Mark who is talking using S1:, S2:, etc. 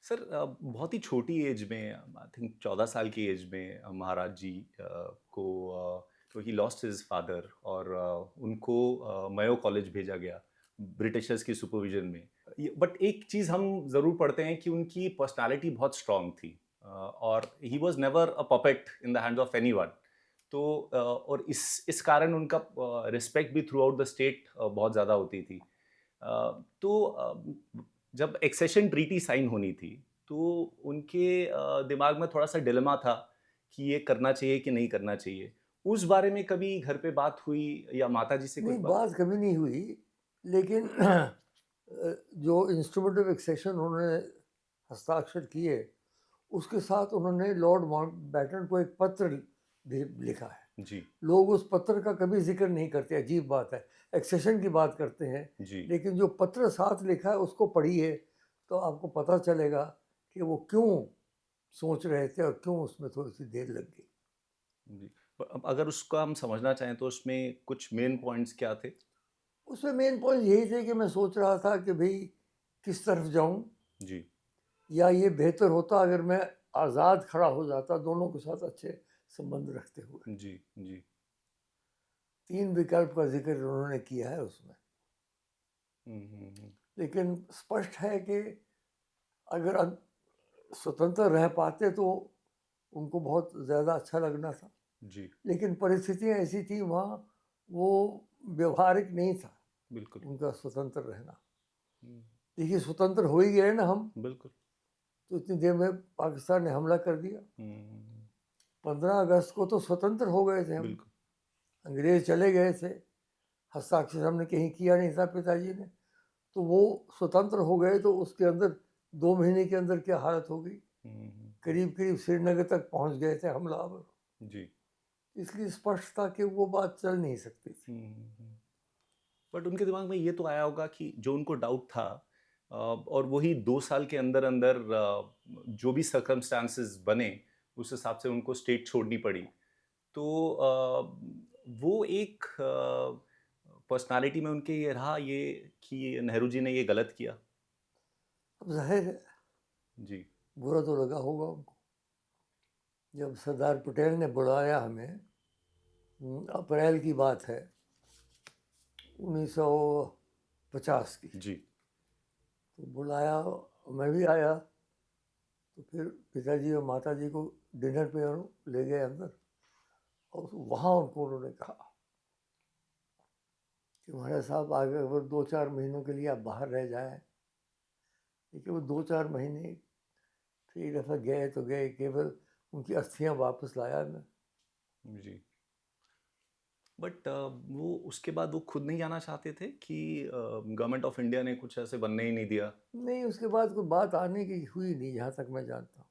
S1: Sir बहुत ही छोटी as में आई थिंक 14 साल की एज में महाराज जी को तो ही लॉस्ट हिज फादर और उनको मयो कॉलेज भेजा गया ब्रिटिशर्स की सुपरविजन में। बट एक चीज़ हम ज़रूर पढ़ते हैं कि उनकी पर्सनालिटी बहुत स्ट्रांग थी और he was never a puppet in the hands of anyone. तो और इस कारण उनका रिस्पेक्ट भी थ्रू आउट द स्टेट बहुत ज़्यादा होती थी। तो जब एक्सेशन ट्रीटी साइन होनी थी, तो उनके दिमाग में थोड़ा-सा डिलेमा था कि ये करना चाहिए कि नहीं करना चाहिए। उस बारे में कभी घर पे बात हुई या माताजी से
S2: नहीं,
S1: कुछ बात?
S2: बात कभी नहीं हुई, लेकिन जो इंस्ट्रूमेंट ऑफ एक्सेशन उन्होंने हस्ताक्षर किए, उसके साथ उन्होंने लॉर्ड माउंटबेटन को एक पत्र भी लिखा है।
S1: जी,
S2: लोग उस पत्र का कभी ज़िक्र नहीं करते, अजीब बात है। एक्सेशन की बात करते हैं,
S1: जी,
S2: लेकिन जो पत्र साथ लिखा है उसको पढ़िए, तो आपको पता चलेगा कि वो क्यों सोच रहे थे और क्यों उसमें थोड़ी-सी देर लग गई।
S1: जी। अब अगर उसका हम समझना चाहें तो उसमें कुछ मेन पॉइंट्स क्या थे?
S2: उसमें मेन पॉइंट यही थे कि मैं सोच रहा था कि भई किस तरफ जाऊँ,
S1: जी,
S2: या ये बेहतर होता अगर मैं आज़ाद खड़ा हो जाता दोनों के साथ अच्छे संबंध रखते हुए।
S1: जी, जी।
S2: 3 विकल्प का ज़िक्र उन्होंने किया है उसमें।
S1: हुँ, हुँ, हुँ।
S2: लेकिन स्पष्ट है कि अगर स्वतंत्र रह पाते तो उनको बहुत ज़्यादा अच्छा लगना था।
S1: जी,
S2: लेकिन परिस्थितियाँ ऐसी थी वहाँ, वो व्यवहारिक नहीं था
S1: बिल्कुल।
S2: उनका स्वतंत्र रहना।
S1: हुँ,
S2: देखिए, स्वतंत्र हो ही गए ना हम,
S1: बिल्कुल।
S2: तो इतनी देर में पाकिस्तान ने हमला कर दिया।
S1: हुँ, हुँ, हुँ।
S2: 15 अगस्त को तो स्वतंत्र हो गए थे हम।
S1: बिल्कुल।
S2: अंग्रेज़ चले गए थे, हस्ताक्षर हमने कहीं किया नहीं था पिताजी ने। तो वो स्वतंत्र हो गए तो उसके अंदर 2 महीने के अंदर क्या हालत हो गई।
S1: हुँ, हुँ, हुँ।
S2: करीब-करीब श्रीनगर तक पहुँच गए थे हमलावर।
S1: जी।
S2: इसलिए स्पष्ट था कि वो बात चल नहीं सकती थी।
S1: हुँ, हुँ, हुँ। बट उनके दिमाग में ये तो आया होगा कि जो उनको डाउट था और वही 2 साल के अंदर-अंदर जो भी सर्कमस्टेंसेस बने, उस हिसाब से उनको स्टेट छोड़नी पड़ी। तो वो एक पर्सनैलिटी में उनके ये रहा ये कि नेहरू जी ने ये गलत किया?
S2: अब ज़ाहिर है,
S1: जी,
S2: बुरा तो लगा होगा उनको। जब सरदार पटेल ने बुलाया हमें, अप्रैल की बात है, 1950 की।
S1: जी।
S2: तो बुलाया, मैं भी आया, तो फिर पिताजी और माताजी को डिनर पे ले गए अंदर, और वहाँ उनको उन्होंने कहा कि महाराज साहब, आगे अगर 2-4 महीनों के लिए आप बाहर रह जाएँ। देखिए, वो 2-4 महीने, फिर एक दफ़ा गए तो गए, केवल उनकी अस्थियाँ वापस लाया मैं।
S1: जी। बट वो उसके बाद वो खुद नहीं जाना चाहते थे कि गवर्नमेंट ऑफ इंडिया ने कुछ ऐसे बनने ही नहीं दिया?
S2: नहीं, उसके बाद कोई बात आने की हुई नहीं, जहाँ तक मैं जानता हूँ।